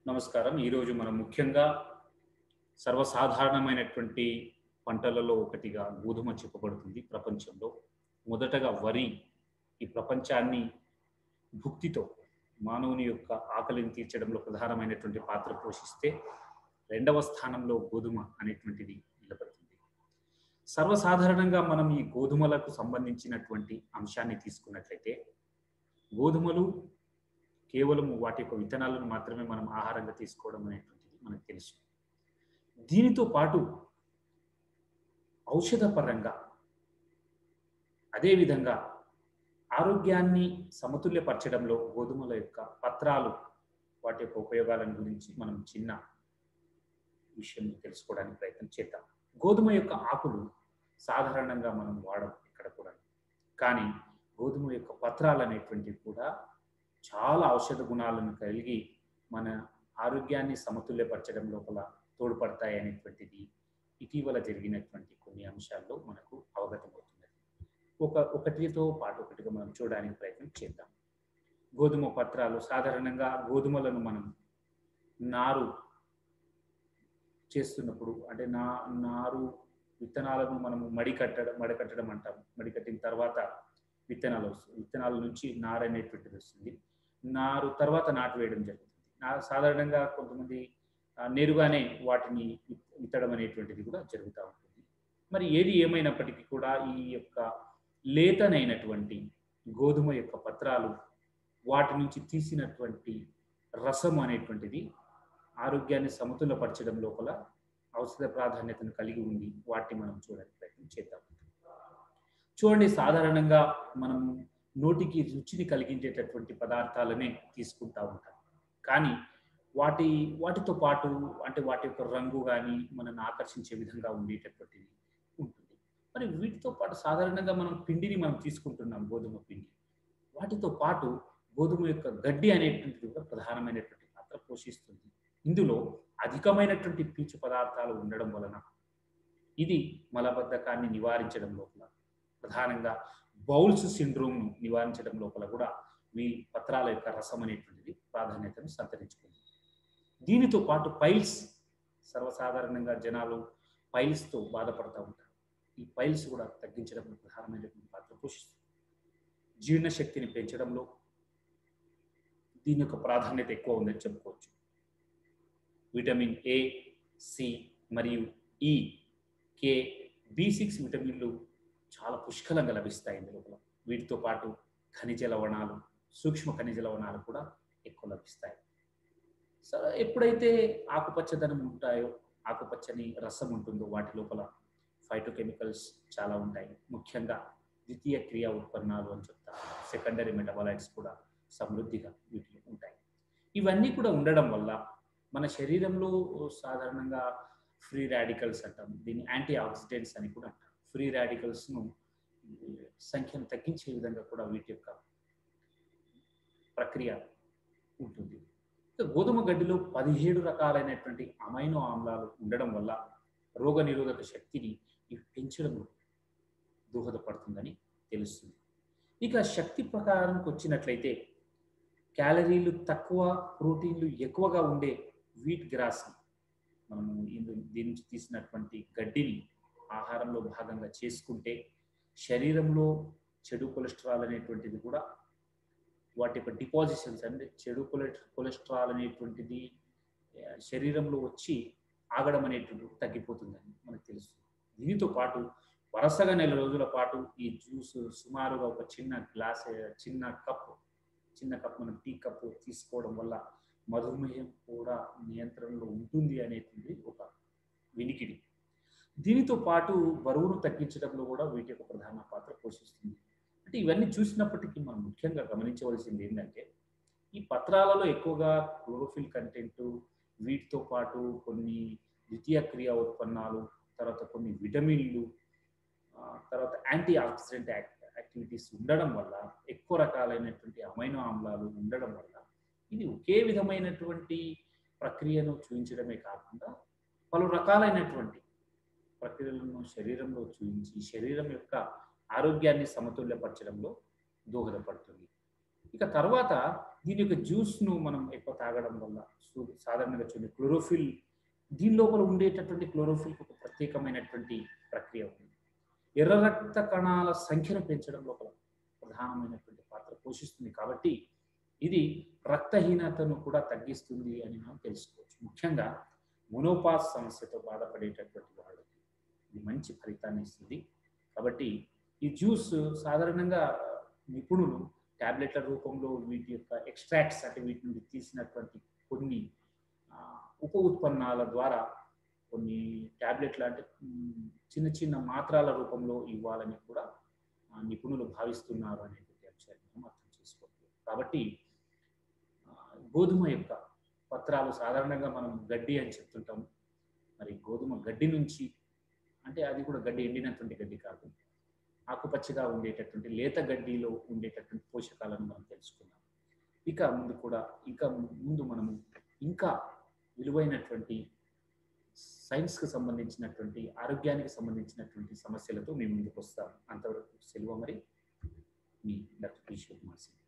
నమస్కారం. ఈరోజు మనం ముఖ్యంగా సర్వసాధారణమైనటువంటి పంటలలో ఒకటిగా గోధుమ చెప్పబడుతుంది ప్రపంచంలో. మొదటగా వరి ఈ ప్రపంచాన్ని భుక్తితో మానవుని యొక్క ఆకలిని తీర్చడంలో ప్రధానమైనటువంటి పాత్ర పోషిస్తే, రెండవ స్థానంలో గోధుమ అనేటువంటిది నిలబడుతుంది. సర్వసాధారణంగా మనం ఈ గోధుమలకు సంబంధించినటువంటి అంశాన్ని తీసుకున్నట్లయితే, గోధుమలు కేవలం వాటి యొక్క విత్తనాలను మాత్రమే మనం ఆహారంగా తీసుకోవడం అనేటువంటిది మనకు తెలుసు. దీనితో పాటు ఔషధపరంగా, అదేవిధంగా ఆరోగ్యాన్ని సమతుల్యపరచడంలో గోధుమల యొక్క పత్రాలు, వాటి యొక్క ఉపయోగాలను గురించి మనం చిన్న విషయం తెలుసుకోవడానికి ప్రయత్నం చేద్దాం. గోధుమ యొక్క ఆకులు సాధారణంగా మనం వాడం ఇక్కడ కూడా. కానీ గోధుమ యొక్క పత్రాలు అనేటువంటివి కూడా చాలా ఔషధ గుణాలను కలిగి మన ఆరోగ్యాన్ని సమతుల్యపరచడం లోపల తోడ్పడతాయి అనేటువంటిది ఇటీవల జరిగినటువంటి కొన్ని అంశాల్లో మనకు అవగతమవుతున్నది. ఒకటితో పాటు ఒకటిగా మనం చూడడానికి ప్రయత్నం చేద్దాం. గోధుమ పత్రాలు సాధారణంగా గోధుమలను మనం నారు చేస్తున్నప్పుడు అంటే నారు విత్తనాలను మనము మడికట్టడం అంటాం. మడికట్టిన తర్వాత విత్తనాలు వస్తుంది. విత్తనాల నుంచి నారు అనేటువంటిది వస్తుంది. నారు తర్వాత నాటు వేయడం జరుగుతుంది. సాధారణంగా కొంతమంది నేరుగానే వాటిని విత్తడం అనేటువంటిది కూడా జరుగుతూ ఉంటుంది. మరి ఏది ఏమైనప్పటికీ కూడా ఈ యొక్క లేతనైనటువంటి గోధుమ యొక్క పత్రాలు, వాటి నుంచి తీసినటువంటి రసం అనేటువంటిది ఆరోగ్యాన్ని సమతుల్యపరచడం లోపల ఔషధ ప్రాధాన్యతను కలిగి ఉంది. వాటిని మనం చూడడానికి ప్రయత్నం చేద్దాం. చూడండి, సాధారణంగా మనం నోటికి రుచిని కలిగించేటటువంటి పదార్థాలనే తీసుకుంటూ ఉంటాం. కానీ వాటితో పాటు అంటే వాటి యొక్క రంగు కానీ మనల్ని ఆకర్షించే విధంగా ఉండేటటువంటిది ఉంటుంది. మరి వీటితో పాటు సాధారణంగా పిండిని మనం తీసుకుంటున్నాం, గోధుమ పిండి. వాటితో పాటు గోధుమ యొక్క గడ్డి అనేటువంటిది కూడా ప్రధానమైనటువంటి పాత్ర పోషిస్తుంది. ఇందులో అధికమైనటువంటి పీచు పదార్థాలు ఉండడం వలన ఇది మలబద్ధకాన్ని నివారించడం లోపల, ప్రధానంగా బౌల్స్ సిండ్రోమ్ను నివారించడం లోపల కూడా ఈ పత్రాల యొక్క రసం అనేటువంటిది ప్రాధాన్యతను సంతరించుకుంది. దీనితో పాటు పైల్స్, సర్వసాధారణంగా జనాలు పైల్స్తో బాధపడుతూ ఉంటారు. ఈ పైల్స్ కూడా తగ్గించడంలో ప్రధానమైనటువంటి పాత్ర పోషిస్తుంది. జీర్ణశక్తిని పెంచడంలో దీని యొక్క ప్రాధాన్యత ఎక్కువ ఉందని చెప్పుకోవచ్చు. విటమిన్ ఏ, సి మరియు ఈ, కే, B6 విటమిన్లు చాలా పుష్కలంగా లభిస్తాయి ఇందులో. వీటితో పాటు ఖనిజ లవణాలు, సూక్ష్మ ఖనిజ లవణాలు కూడా ఎక్కువ లభిస్తాయి. సో ఎప్పుడైతే ఆకుపచ్చదనం ఉంటాయో, ఆకుపచ్చని రసం ఉంటుందో, వాటి లోపల ఫైటోకెమికల్స్ చాలా ఉంటాయి. ముఖ్యంగా ద్వితీయ క్రియా ఉత్పన్నాలు అని చెప్తారు. సెకండరీ మెటబాలైట్స్ కూడా సమృద్ధిగా వీటిలో ఉంటాయి. ఇవన్నీ కూడా ఉండడం వల్ల మన శరీరంలో సాధారణంగా ఫ్రీ రాడికల్స్ అంటాం, దీన్ని యాంటీ ఆక్సిడెంట్స్ అని కూడా అంటారు. ఫ్రీ రాడికల్స్ను సంఖ్యను తగ్గించే విధంగా కూడా వీటి యొక్క ప్రక్రియ ఉంటుంది. గోధుమ గడ్డిలో 17 రకాలైనటువంటి అమైనో ఆమ్లాలు ఉండడం వల్ల రోగ నిరోధక శక్తిని ఇవి పెంచడంలో దోహదపడుతుందని తెలుస్తుంది. ఇక శక్తి ప్రకారంకి వచ్చినట్లయితే, క్యాలరీలు తక్కువ, ప్రోటీన్లు ఎక్కువగా ఉండే వీట్ గ్రాస్, మనము దీని నుంచి తీసినటువంటి గడ్డిని ఆహారంలో భాగంగా చేసుకుంటే శరీరంలో చెడు కొలెస్ట్రాల్ అనేటువంటిది కూడా, వాటి యొక్క డిపాజిషన్స్ అంటే చెడు కొలెస్ట్రాల్ అనేటువంటిది శరీరంలో వచ్చి ఆగడం అనేటువంటిది తగ్గిపోతుందని మనకు తెలుస్తుంది. దీనితో పాటు వరుసగా 4 రోజుల పాటు ఈ జ్యూస్ సుమారుగా ఒక చిన్న కప్ మనం టీ కప్పు తీసుకోవడం వల్ల మధుమేహం కూడా నియంత్రణలో ఉంటుంది అనేటువంటి ఒక వినికిడి. దీనితో పాటు బరువును తగ్గించడంలో కూడా వీటి యొక్క ప్రధాన పాత్ర పోషిస్తుంది. అంటే ఇవన్నీ చూసినప్పటికీ మనం ముఖ్యంగా గమనించవలసింది ఏంటంటే, ఈ పత్రాలలో ఎక్కువగా క్లోరోఫిల్ కంటెంట్, వీటితో పాటు కొన్ని ద్వితీయ క్రియా ఉత్పన్నాలు, తర్వాత కొన్ని విటమిన్లు, తర్వాత యాంటీ ఆక్సిడెంట్ యాక్టివిటీస్ ఉండడం వల్ల, ఎక్కువ రకాలైనటువంటి అమైనో ఆమ్లాలు ఉండడం వల్ల ఇది ఒకే విధమైనటువంటి ప్రక్రియను చూపించడమే కాకుండా పలు రకాలైనటువంటి ప్రక్రియలను శరీరంలో చూపించి శరీరం యొక్క ఆరోగ్యాన్ని సమతుల్యపరచడంలో దోహదపడుతుంది. ఇక తర్వాత దీని యొక్క జ్యూస్ను మనం ఎక్కువ తాగడం వల్ల సాధారణంగా చూడండి క్లోరోఫిల్, దీని లోపల ఉండేటటువంటి క్లోరోఫిల్కి ఒక ప్రత్యేకమైనటువంటి ప్రక్రియ ఉంది. ఎర్ర రక్త కణాల సంఖ్యను పెంచడం లోపల ప్రధానమైనటువంటి పాత్ర పోషిస్తుంది. కాబట్టి ఇది రక్తహీనతను కూడా తగ్గిస్తుంది అని మనం తెలుసుకోవచ్చు. ముఖ్యంగా మోనోపాస్ సమస్యతో బాధపడేటటువంటి వాళ్ళకి ఇది మంచి ఫలితాన్ని ఇస్తుంది. కాబట్టి ఈ జ్యూస్ సాధారణంగా నిపుణులు ట్యాబ్లెట్ల రూపంలో వీటి యొక్క ఎక్స్ట్రాక్ట్స్ అంటే వీటి నుండి తీసినటువంటి కొన్ని ఉప ఉత్పన్నాల ద్వారా కొన్ని ట్యాబ్లెట్ల అంటే చిన్న చిన్న మాత్రల రూపంలో ఇవ్వాలని కూడా నిపుణులు భావిస్తున్నారు అనేటువంటి అంశాన్ని మనం అర్థం చేసుకోవాలి. కాబట్టి గోధుమ యొక్క పత్రాలు సాధారణంగా మనం గడ్డి అని చెప్తుంటాము. మరి గోధుమ గడ్డి నుంచి, అంటే అది కూడా గడ్డి ఎండినటువంటి గడ్డి కాదు, ఆకుపచ్చగా ఉండేటటువంటి లేత గడ్డిలో ఉండేటటువంటి పోషకాలను మనం తెలుసుకున్నాం. ఇంకా ముందు మనము ఇంకా విలువైనటువంటి సైన్స్కి సంబంధించినటువంటి ఆరోగ్యానికి సంబంధించినటువంటి సమస్యలతో మేము ముందుకు వస్తాం. అంతవరకు సెలవు. మరి మీ డాక్టర్ కిషోర్ కుమార్ సింగ్.